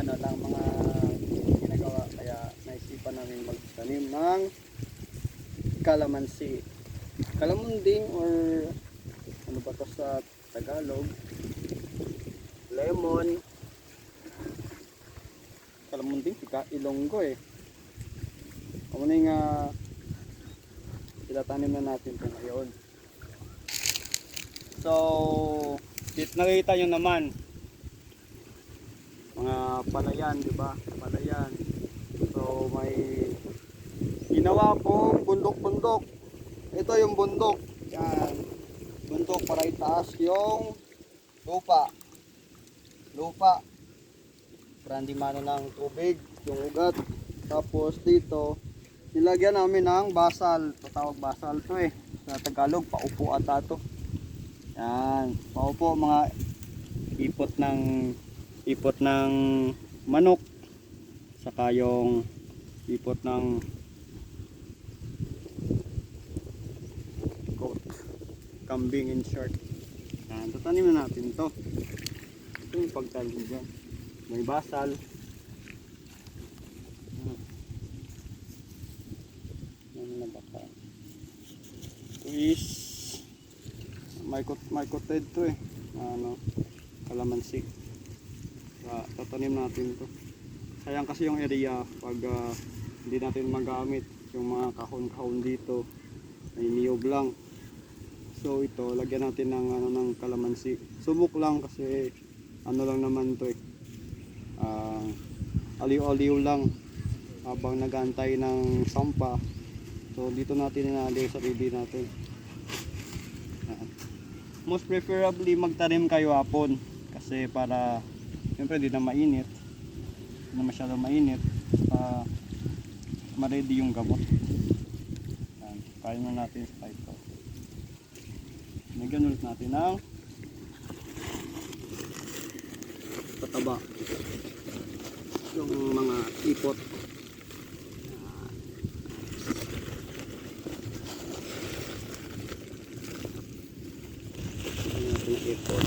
ano lang, mga ginagawa. Kaya naisipan namin magtanim ng kalamansi. Kalamunding or ano ba to sa Tagalog? Lemon. Kalamunding, tika Ilonggo eh. Ano na yung itatanim na natin ito ngayon. So, nakita nyo naman mga palayan, di ba? Palayan. So, may ginawa kong bundok-bundok. Ito yung bundok. Yan. Bundok para itaas yung lupa. Para hindi mano ng tubig, yung ugat. Tapos dito, nilagyan namin ng basal. Tatawag basal to eh. Sa Tagalog, paupo ata to. Yan. Paupo, mga ipot ng manok. Saka yung ipot ng goat. Kambing in short. Yan. Tatanim na natin to. Ito yung pagtanim dyan. May basal. Ano ba ka? Ito is may coted to eh. Ano, kalamansi. Tatanim natin to. Sayang kasi yung area pag hindi natin magamit yung mga kahon-kahon dito. May niyog lang. So ito, lagyan natin ng ng kalamansi. Subok lang kasi ano lang naman to eh. Aliw-aliw lang habang nagantay ng sampa. So dito natin inaalay sa sarili natin. Most preferably magtanim kayo hapon kasi para siyempre di na mainit, di na masyadong mainit, ma-ready yung gamot. Kaya na natin sa ito. Nagyan ulit natin ng pataba yung mga ipot. Natin ipot.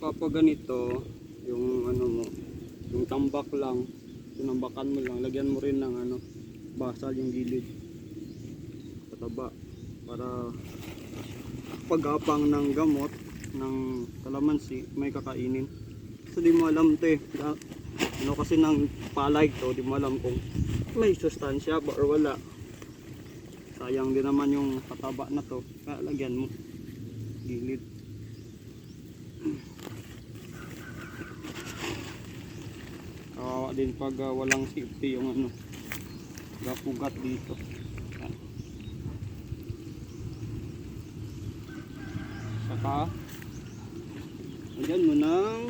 Kapag ganito yung ano mo, yung tambak lang, tinambakan mo lang, lagyan mo rin ng basal yung gilid, pataba, para pagapang ng gamot ng kalamansi may kakainin. So di mo alam to eh, kasi ng palay to, di mo alam kung may sustansya ba or wala. Sayang din naman yung pataba na to, kaya lagyan mo gilid. Kawawa din pag walang safety yung gapugat dito. Yan. Saka lagyan mo ng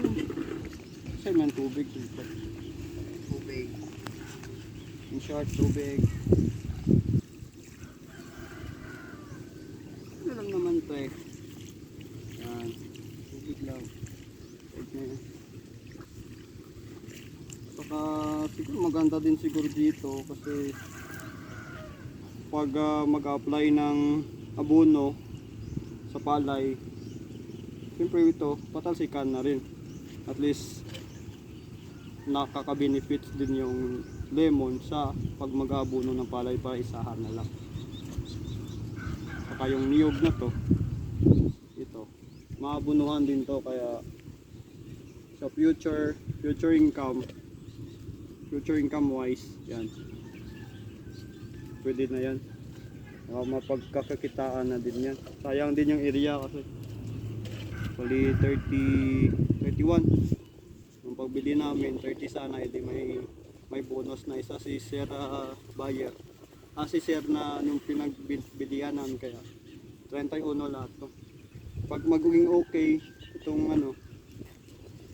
kasi may tubig dito. Tubig. In short, tubig. Ano lang naman to eh. Yan. Tubig lang. Saka siguro maganda din siguro dito kasi pag mag-apply ng abono sa palay, siyempre ito patalsikan na rin. At least nakaka-benefits din yung lemon sa pag mag-abono ng palay para isahan na lang. Saka yung niyog na to, ito maabunuhan din to, kaya sa future income wise, yan. Pwede na yan. Mapagkakakitaan na din yan. Sayang din yung area kasi bali 31 yung pagbili namin 30 sana, edi may bonus na isa si sir buyer, si sir na yung pinagbilihan namin, kaya 31 lahat to. Pag magiging okay itong ano,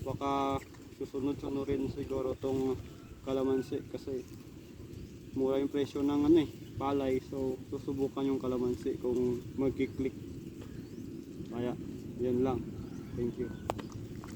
baka susunod rin siguro tong kalamansi kasi mura yung presyo ng ano palay, so susubukan yung kalamansi kung magkiklik. Kaya yan lang, thank you.